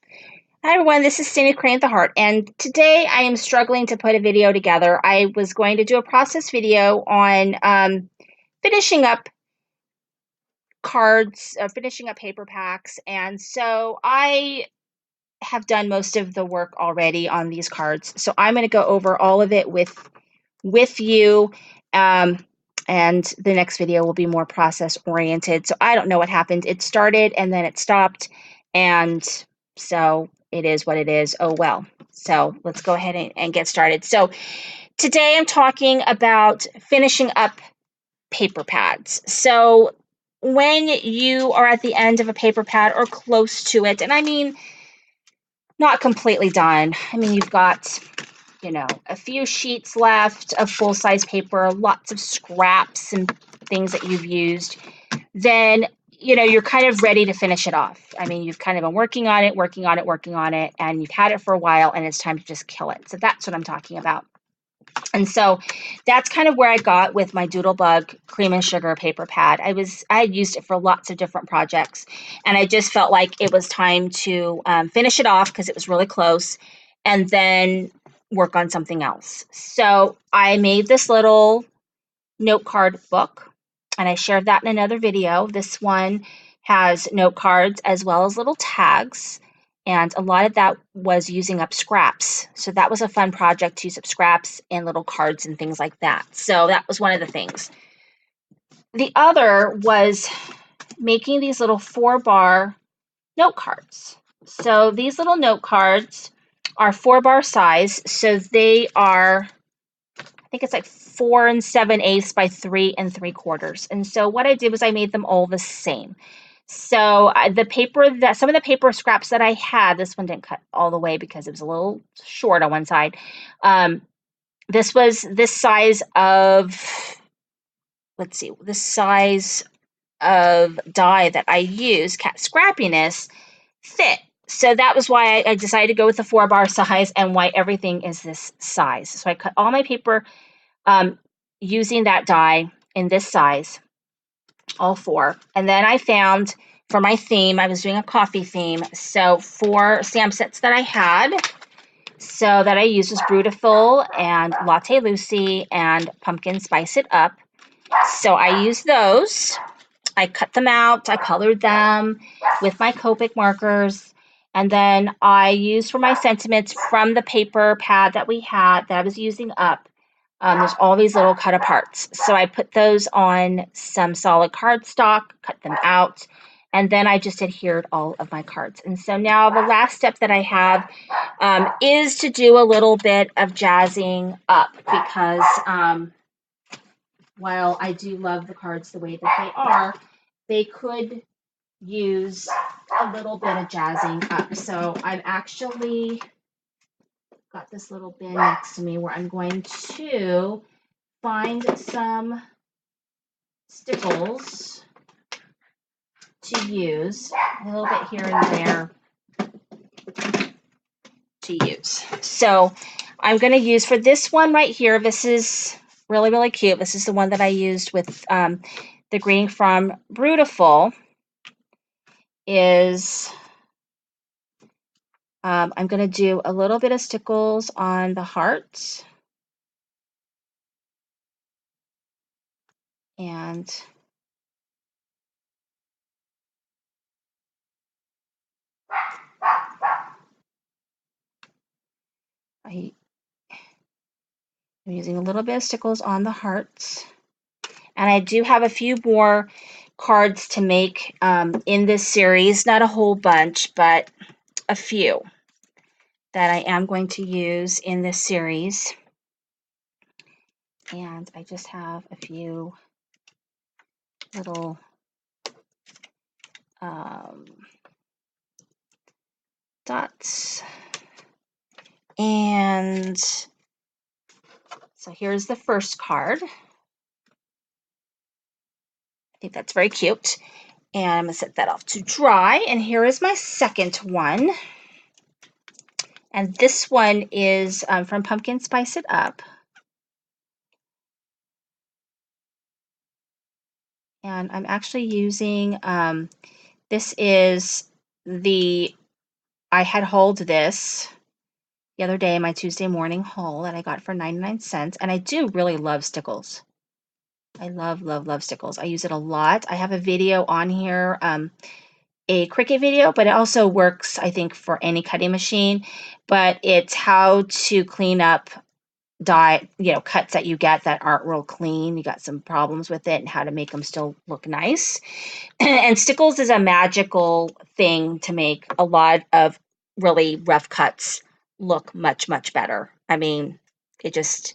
Hi everyone, this is Cindy Crane at the Heart, and today I am struggling to put a video together. I was going to do a process video on finishing up cards, finishing up paper packs, and so I have done most of the work already on these cards. So I'm going to go over all of it with you, um, and the next video will be more process oriented. So I don't know what happened. It started and then it stopped, and so it is what it is. Oh well. So let's go ahead and get started. So today I'm talking about finishing up paper pads. So when you are at the end of a paper pad or close to it, and I mean not completely done. I mean, you've got, a few sheets left of full-size paper, lots of scraps and things that you've used, then, you're kind of ready to finish it off. I mean, you've kind of been working on it, and you've had it for a while, and it's time to just kill it. So that's what I'm talking about. And so that's kind of where I got with my Doodlebug Cream and Sugar paper pad. I had used it for lots of different projects, and I just felt like it was time to finish it off because it was really close, and then work on something else. So I made this little note card book, and I shared that in another video. This one has note cards as well as little tags, and a lot of that was using up scraps. So that was a fun project to use up scraps and little cards and things like that. So that was one of the things. The other was making these little 4-bar note cards. So these little note cards are 4-bar size. So they are, I think it's like 4 7/8 by 3 3/4. And so what I did was I made them all the same. So some of the paper scraps that I had, this one didn't cut all the way because it was a little short on one side. This was this size of, let's see, the size of die that I use, cat scrappiness, fit. So that was why I decided to go with the 4-bar size and why everything is this size. So I cut all my paper using that die in this size, all 4. And then I found for my theme, I was doing a coffee theme. So 4 stamp sets that I had, so that I used was Brutiful and Latte Lucy and Pumpkin Spice It Up. So I used those. I cut them out. I colored them with my Copic markers. And then I used for my sentiments from the paper pad that we had that I was using up. There's all these little cut aparts. So I put those on some solid cardstock, cut them out, and then I just adhered all of my cards. And so now the last step that I have is to do a little bit of jazzing up because while I do love the cards the way that they are, they could use a little bit of jazzing up. So I've actually got this little bin next to me where I'm going to find some stickles to use, a little bit here and there to use. So I'm going to use for this one right here, this is really, really cute. This is the one that I used with the greeting from Brutiful. Is I'm going to do a little bit of stickles on the heart. And I'm using a little bit of stickles on the hearts. And I do have a few more cards to make in this series. Not a whole bunch, but a few that I am going to use in this series. And I just have a few little dots. And so here's the first card. I think that's very cute. And I'm going to set that off to dry. And here is my second one. And this one is from Pumpkin Spice It Up. And I'm actually using, this is the I had hauled this the other day, my Tuesday morning haul that I got for 99¢, and I do really love stickles. I love, love, love stickles. I use it a lot. I have a video on here, a Cricut video, but it also works, I think, for any cutting machine. But it's how to clean up cuts that you get that aren't real clean. You got some problems with it, and how to make them still look nice. And stickles is a magical thing to make a lot of really rough cuts look much, much better. I mean, it just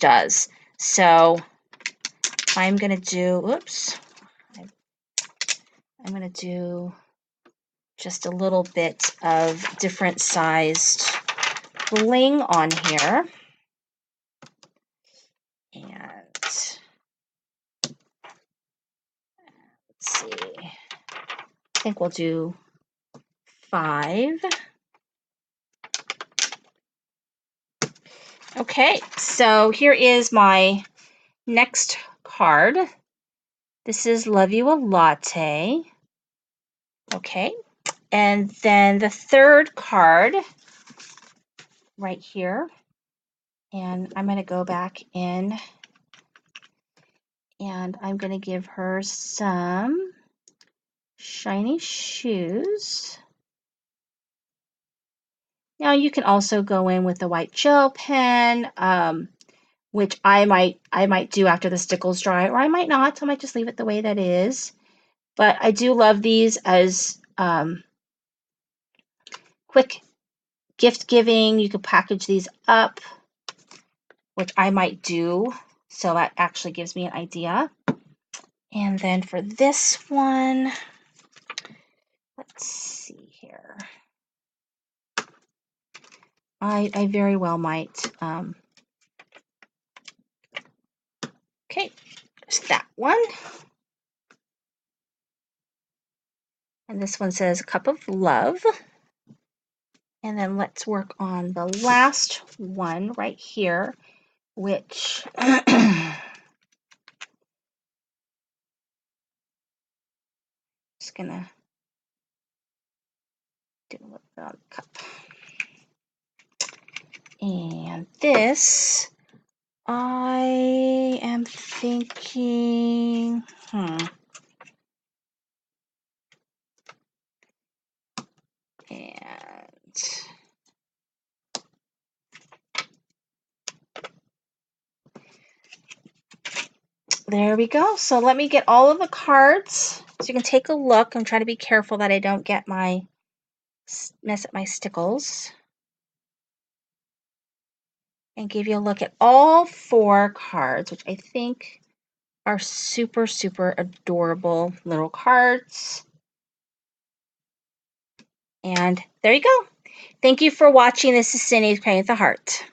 does. So I'm gonna do, oops, I'm gonna do just a little bit of different sized bling on here. And let's see, I think we'll do 5. Okay, so here is my next card. This is Love You a Latte. Okay, and then the third card right here. And I'm going to go back in and I'm going to give her some shiny shoes. Now you can also go in with the white gel pen, which I might do after the stickles dry, or I might not. I might just leave it the way that is. But I do love these as quick gift giving. You could package these up, which I might do. So that actually gives me an idea. And then for this one, let's see here. I very well might. Okay, there's that one. And this one says Cup of Love. And then let's work on the last one right here, which just gonna do a little bit on the cup. And this, I am thinking, And there we go. So let me get all of the cards so you can take a look. I'm trying to be careful that I don't get mess up my stickles. And give you a look at all 4 cards, which I think are super, super adorable little cards. And there you go. Thank you for watching. This is Cindy with Playing with the Heart.